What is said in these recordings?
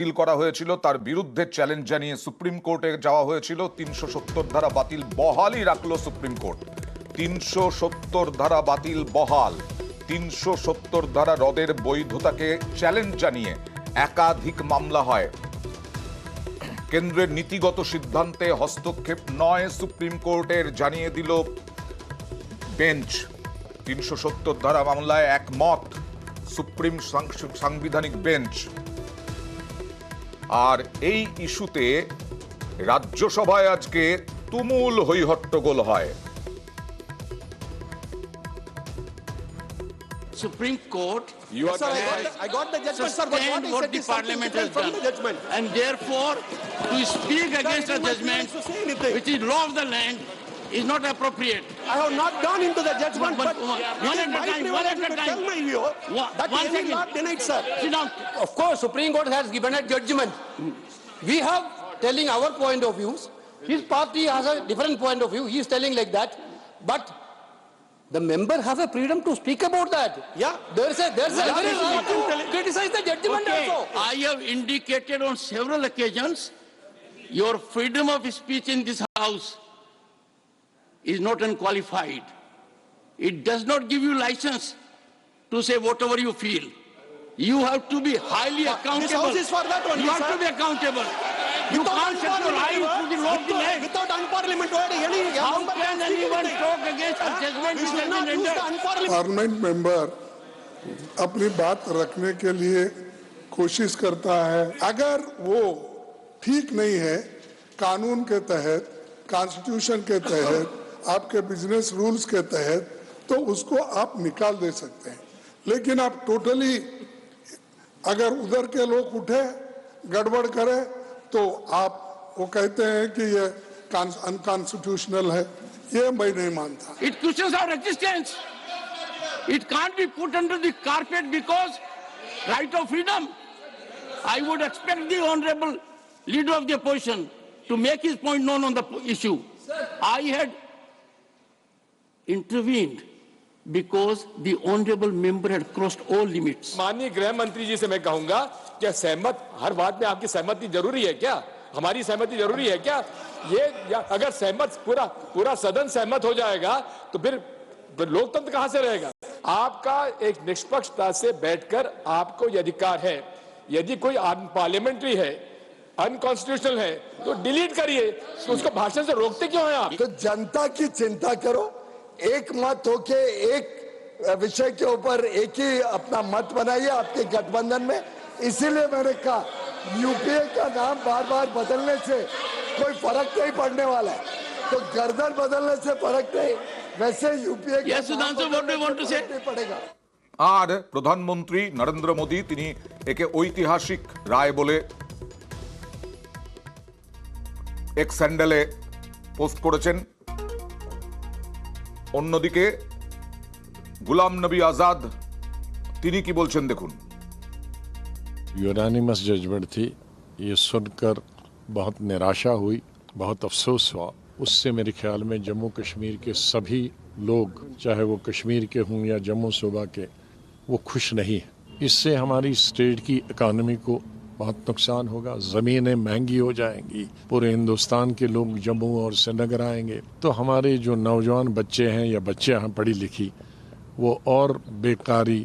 বাতিল করা হয়েছিল তার বিরুদ্ধে চ্যালেঞ্জ জানিয়ে সুপ্রিম কোর্টে যাওয়া হয়েছিল। 370 ধারা বাতিল বহালই রাখলো সুপ্রিম কোর্ট। 370 ধারা বাতিল বহাল। 370 ধারা রদের বৈধতাকে চ্যালেঞ্জ জানিয়ে একাধিক মামলা হয়। কেন্দ্রের নীতিগত সিদ্ধান্তে হস্তক্ষেপ নয় সুপ্রিম কোর্টের, জানিয়ে দিল বেঞ্চ। 370 ধারা মামলায় একমত সুপ্রিম সাংবিধানিক বেঞ্চ। আর এই ইস্যুতে রাজ্যসভায় আজকে তুমুল হইহট্টগোল হয়। Supreme Court I got the judgment, sir, but sustained what the Parliament has from done, the judgment. and therefore to speak against a judgment which is law of the land is not appropriate. I have not gone into the judgment, But but one it is at a my time, privilege one at a to time. tell my view that One he is second. not denied, sir. Sit down. Of course, Supreme Court has given a judgment. We have telling our point of views. His party has a different point of view. He is telling like that. But the member have a freedom to speak about that. Yeah. There's a very right to criticize the judgment Okay, also. I have indicated on several occasions your freedom of speech in this house is not unqualified. It does not give you license to say whatever you feel. You have to be highly accountable. This house is for that only, You have sir. to be accountable. You can't shut your eyes to the law of the land. Without unparliamentary any How member can speak anyone anything. talk against a judgment We which should has not been use the rendered? unparliamentary. Parliament member अपनी बात रखने के लिए कोशिश करता है। अगर वो ठीक नहीं है कानून के तहत, कॉन्स्टिट्यूशन के तहत, आपके बिजनेस रूल्स के तहत, तो उसको आप निकाल दे सकते हैं। लेकिन आप टोटली अगर उधर के लोग उठे गड़बड़ करे तो आप वो कहते हैं कि ये अनकॉन्स्टिट्यूशनल है। ये मैं नहीं मानता। It questions our existence. It can't be put under the carpet because right of freedom. I would expect the honorable leader of the opposition to make his point known on the issue. I had intervened because the honorable member had crossed all limits. माननीय गृह मंत्री जी से मैं कहूंगा क्या सहमत हर बात में आपकी सहमति जरूरी है क्या? हमारी सहमति जरूरी है क्या? ये अगर सहमत पूरा सदन सहमत हो जाएगा तो फिर लोकतंत्र कहां से रहेगा? आपका एक निष्पक्षता से बैठकर आपको ये अधिकार है। यदि कोई पार्लियामेंट्री है, अनकॉन्स्टिट्यूशनल है, तो डिलीट करिए। तो उसको भाषण से रोकते क्यों हैं आप? तो जनता की चिंता करो, एक मत होके एक विषय के ऊपर एक ही अपना मत बनाइए आपके गठबंधन में। इसीलिए मैंने कहा यूपीए का नाम बार बार बदलने से कोई फर्क नहीं पड़ने वाला है, तो गर्दन बदलने से फर्क नहीं, वैसे UPA Yes, Sudhanshu, what do you want to say? पड़ेगा। আর প্রধানমন্ত্রী নরেন্দ্র মোদী তিনি একে ঐতিহাসিক রায় বলে এক স্যান্ডেলে পোস্ট করেছেন। অন্যদিকে গুলাম নবী আজাদ তিনি কি বলছেন দেখুন। यूनानिमस जजमेंट थी, ये सुनकर बहुत निराशा हुई, बहुत अफसोस हुआ। उससे मेरे ख्याल में जम्मू कश्मीर के सभी लोग, चाहे वो कश्मीर के हों या जम्मू सूबा के, वो खुश नहीं हैं। इससे हमारी स्टेट की इकानमी को बहुत नुकसान होगा, ज़मीनें महंगी हो जाएंगी, पूरे हिंदुस्तान के लोग जम्मू और श्रीनगर आएंगे, तो हमारे जो नौजवान बच्चे हैं या बच्चियाँ हैं पढ़ी लिखी, वो और बेकारी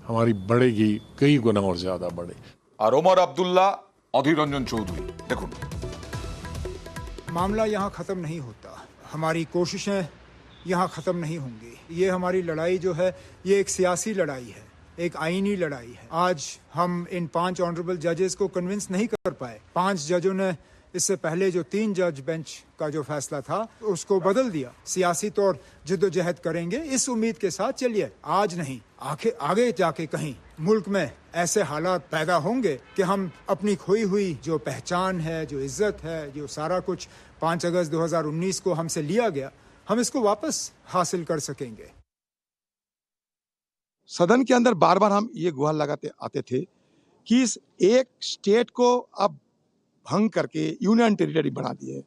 हमारी बढ़ेगी, कई गुना और ज्यादा बढ़े। আর ওমর আব্দুল্লাহ, অধীর রঞ্জন চৌধুরী দেখুন। मामला यहाँ ख़त्म नहीं होता, हमारी कोशिशें यहाँ ख़त्म नहीं होंगी। ये हमारी लड़ाई जो है ये एक सियासी लड़ाई है, एक आईनी लड़ाई है। आज हम इन 5 ऑनरेबल जजेस को कन्विंस नहीं कर पाए। 5 जजों ने इससे पहले जो 3 जज बेंच का जो फैसला था उसको बदल दिया। सियासी तौर जिद्दोजहद करेंगे इस उम्मीद के साथ चलिए, आज नहीं आगे जाके कहीं मुल्क में ऐसे हालात पैदा होंगे कि हम अपनी खोई हुई जो पहचान है, जो इज्जत है, जो सारा कुछ 5 अगस्त 2019 को हमसे लिया गया, हम इसको वापस हासिल कर सकेंगे। सदन के अंदर बार बार हम ये गुहार लगाते आते थे कि इस एक स्टेट को अब भंग करके यूनियन टेरिटरी बना दिए,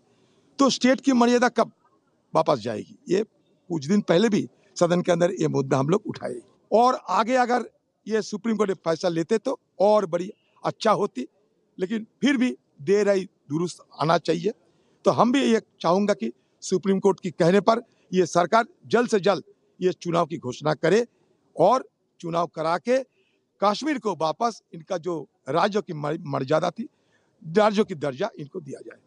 तो स्टेट की मर्यादा कब वापस जाएगी? ये कुछ दिन पहले भी सदन के अंदर ये मुद्दा हम लोग उठाए, और आगे अगर ये सुप्रीम कोर्ट फैसला लेते तो और बड़ी अच्छा होती। लेकिन फिर भी देर आई दुरुस्त आना चाहिए। तो हम भी ये चाहूंगा कि सुप्रीम कोर्ट की कहने पर ये सरकार जल्द से जल्द ये चुनाव की घोषणा करे और चुनाव करा के कश्मीर को वापस इनका जो राज्य की मर्यादा थी, राज्यों की दर्जा इनको दिया जाए।